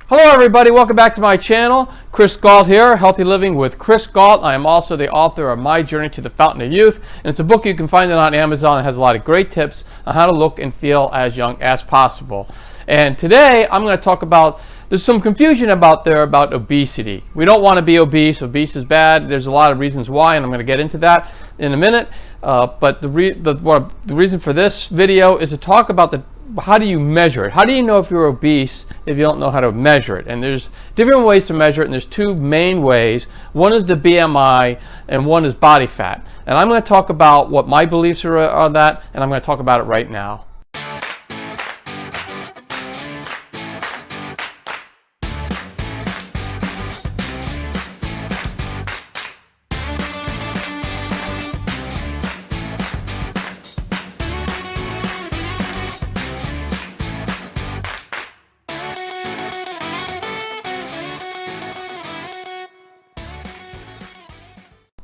Hello everybody, welcome back to my channel. Chris Gault here, Healthy Living with Chris Gault. I am also the author of My Journey to the Fountain of Youth, and it's a book you can find it on Amazon. It has a lot of great tips on how to look and feel as young as possible. And today I'm going to talk about, there's some confusion about obesity. We don't want to be obese. Obese is bad. There's a lot of reasons why, and I'm going to get into that in a minute. But the reason for this video is to talk about how do you measure it? How do you know if you're obese if you don't know how to measure it? And there's different ways to measure it, and there's two main ways. One is the BMI and one is body fat. And I'm going to talk about what my beliefs are on that, and I'm going to talk about it right now.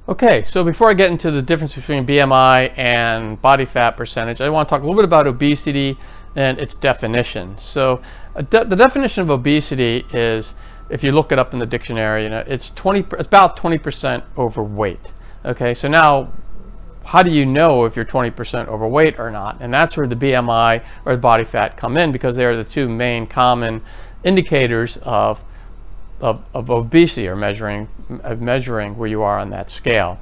Okay, so before I get into the difference between BMI and body fat percentage, I want to talk a little bit about obesity and its definition. So the definition of obesity is, if you look it up in the dictionary, it's about 20% overweight. Okay, so now how do you know if you're 20% overweight or not? And that's where the BMI or the body fat come in, because they are the two main common indicators of obesity, or measuring where you are on that scale.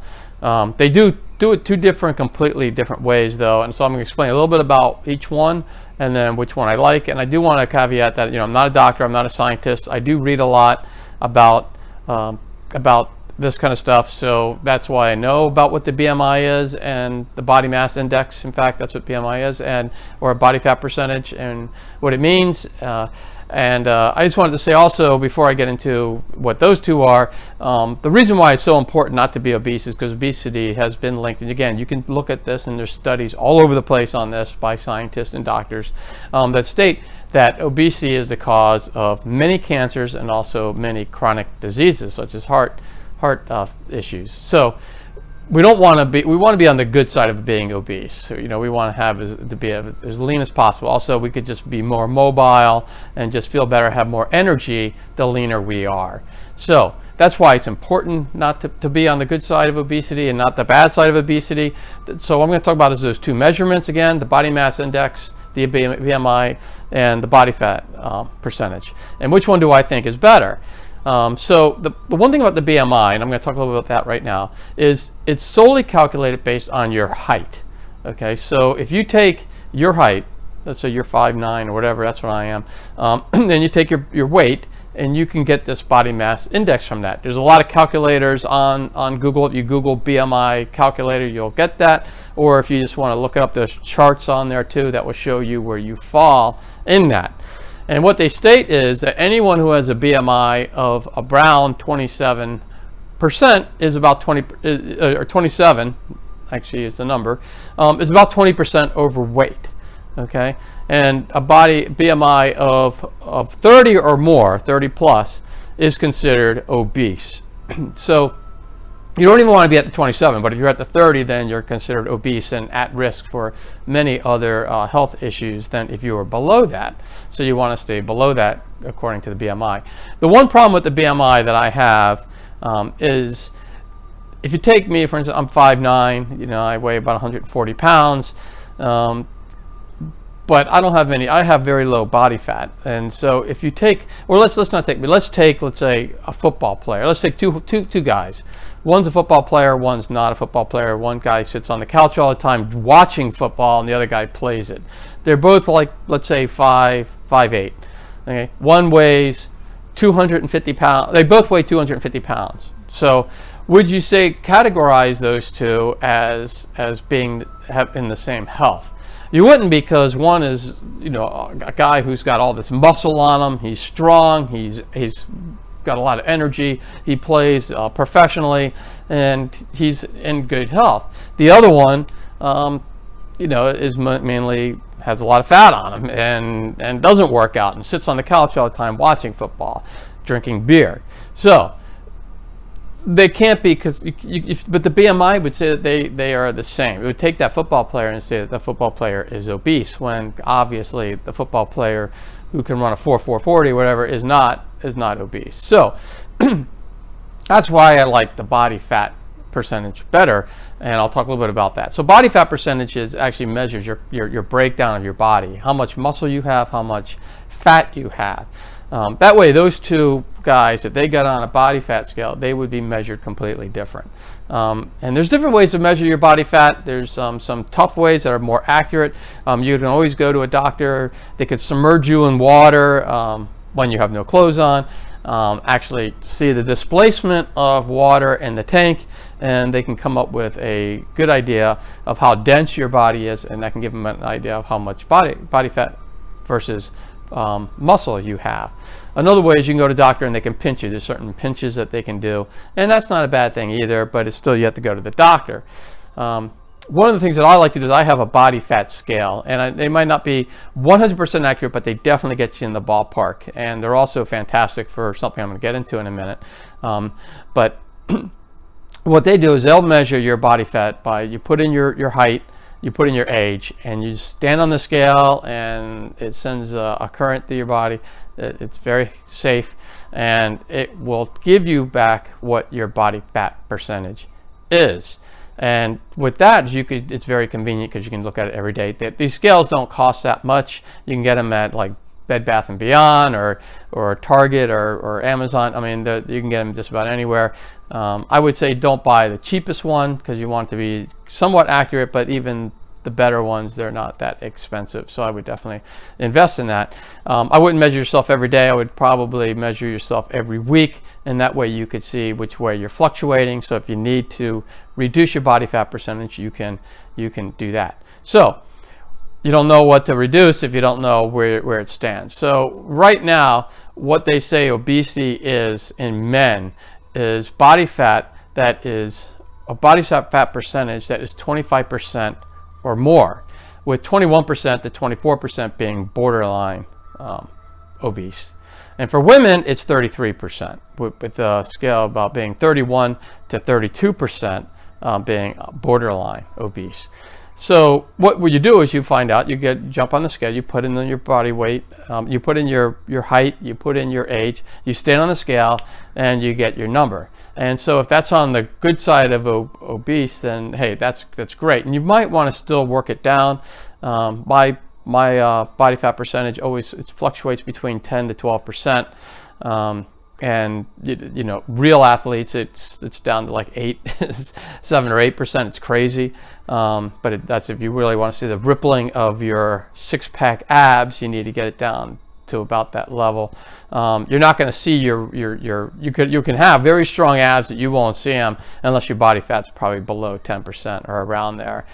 They do it two completely different ways though, and so I'm going to explain a little bit about each one and then which one I like. And I do want to caveat that I'm not a doctor, I'm not a scientist. I do read a lot about this kind of stuff, so that's why I know about what the BMI is and the body mass index. In fact, that's what BMI is, or body fat percentage, and what it means. I just wanted to say also, before I get into what those two are, the reason why it's so important not to be obese is because obesity has been linked. And again, you can look at this, and there's studies all over the place on this by scientists and doctors that state that obesity is the cause of many cancers and also many chronic diseases, such as heart issues. So we want to be on the good side of being obese. So, we want to be as lean as possible. Also, we could just be more mobile and just feel better, have more energy the leaner we are. So that's why it's important not to be on the good side of obesity and not the bad side of obesity. So what I'm going to talk about is those two measurements again: the body mass index, the BMI, and the body fat percentage. And which one do I think is better? So the one thing about the BMI, and I'm going to talk a little bit about that right now, is it's solely calculated based on your height. Okay, so if you take your height, let's say you're 5'9" or whatever, that's what I am, then you take your weight, and you can get this body mass index from that. There's a lot of calculators on Google. If you Google BMI calculator, you'll get that. Or if you just want to look it up, there's charts on there too that will show you where you fall in that. And what they state is that anyone who has a BMI of around 27% is about 27, actually is the number, is about 20% overweight. Okay, and a body BMI of 30 or more, 30 plus, is considered obese. So you don't even want to be at the 27, but if you're at the 30, then you're considered obese and at risk for many other health issues than if you were below that. So you want to stay below that according to the BMI. The one problem with the BMI that I have is, if you take me, for instance, I'm 5'9", I weigh about 140 pounds, but I don't have I have very low body fat. And so if you take, or let's say a football player. Let's take two guys. One's a football player, one's not a football player. One guy sits on the couch all the time watching football, and the other guy plays it. They're both like, let's say 5'8". Okay, one weighs 250 pounds. They both weigh 250 pounds. So would you categorize those two as being in the same health? You wouldn't, because one is, a guy who's got all this muscle on him. He's strong. He's got a lot of energy. He plays professionally, and he's in good health. The other one, is mainly has a lot of fat on him and doesn't work out and sits on the couch all the time watching football, drinking beer. So they can't be, but the BMI would say that they are the same. It would take that football player and say that the football player is obese, when obviously the football player who can run a 4.40 or whatever is not obese. So that's why I like the body fat percentage better, and I'll talk a little bit about that. So body fat percentage actually measures your breakdown of your body, how much muscle you have, how much fat you have. That way, those two guys, if they got on a body fat scale, they would be measured completely different. And there's different ways to measure your body fat. There's some tough ways that are more accurate. You can always go to a doctor. They could submerge you in water when you have no clothes on. Actually see the displacement of water in the tank, and they can come up with a good idea of how dense your body is, and that can give them an idea of how much body fat versus muscle you have. Another way is you can go to a doctor and they can pinch you. There's certain pinches that they can do, and that's not a bad thing either, but it's still, you have to go to the doctor. One of the things that I like to do is I have a body fat scale, and they might not be 100% accurate, but they definitely get you in the ballpark, and they're also fantastic for something I'm going to get into in a minute. But what they do is they'll measure your body fat by, you put in your height, you put in your age, and you stand on the scale, and it sends a current through your body. It's very safe, and it will give you back what your body fat percentage is. And with that, it's very convenient because you can look at it every day. These scales don't cost that much. You can get them at like Bed Bath & Beyond or Target or Amazon. I mean, you can get them just about anywhere. I would say don't buy the cheapest one because you want it to be somewhat accurate, but even the better ones, they're not that expensive. So I would definitely invest in that. I wouldn't measure yourself every day. I would probably measure yourself every week, and that way you could see which way you're fluctuating. So if you need to reduce your body fat percentage, you can do that. So you don't know what to reduce if you don't know where it stands. So right now, what they say obesity is in men is body fat that is a body fat percentage that is 25% or more, with 21% to 24% being borderline obese. And for women, it's 33%, with a scale about being 31 to 32% being borderline obese. So what you do is you find out, jump on the scale, you put in your body weight, you put in your height, you put in your age, you stand on the scale, and you get your number. And so if that's on the good side of obese, then hey, that's great. And you might want to still work it down. My body fat percentage it fluctuates between 10 to 12%. And you know, real athletes, it's down to like 7 or 8%. It's crazy. But that's if you really want to see the rippling of your six-pack abs, you need to get it down to about that level. You're not going to see you can have very strong abs that you won't see them unless your body fat's probably below 10% or around there.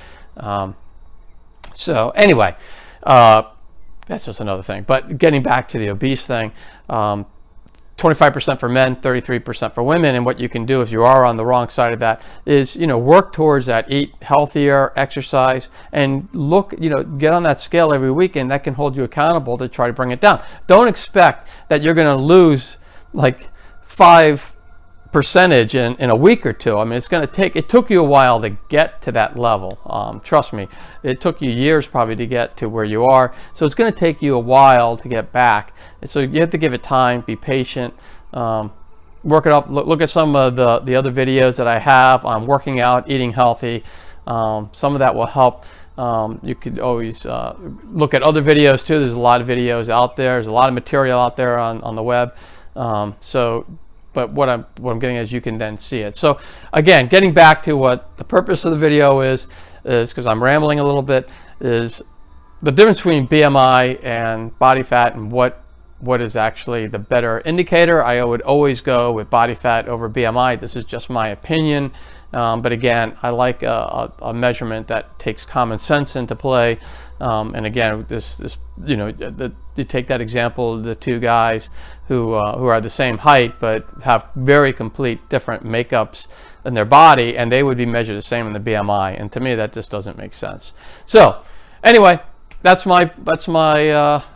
So anyway, that's just another thing. But getting back to the obese thing, 25% for men, 33% for women. And what you can do if you are on the wrong side of that is, work towards that, eat healthier, exercise, and get on that scale every week, and that can hold you accountable to try to bring it down. Don't expect that you're going to lose like 5% in a week or two. I mean, it took you a while to get to that level. Trust me, it took you years probably to get to where you are. So it's going to take you a while to get back. So you have to give it time, be patient, work it up. Look at some of the other videos that I have on working out, eating healthy. Some of that will help. You could always look at other videos too. There's a lot of videos out there. There's a lot of material out there on the web. But what I'm getting is you can then see it. So again, getting back to what the purpose of the video is because I'm rambling a little bit, is the difference between BMI and body fat, and what is actually the better indicator. I would always go with body fat over BMI. This is just my opinion. But again, I like a measurement that takes common sense into play. And again, you take that example of the two guys who are the same height but have very complete different makeups in their body, and they would be measured the same in the BMI. And to me, that just doesn't make sense. So anyway, that's my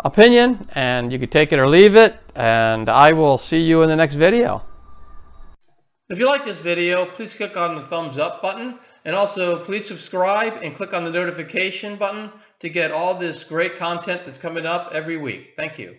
opinion, and you can take it or leave it. And I will see you in the next video. If you like this video, please click on the thumbs up button, and also please subscribe and click on the notification button to get all this great content that's coming up every week. Thank you.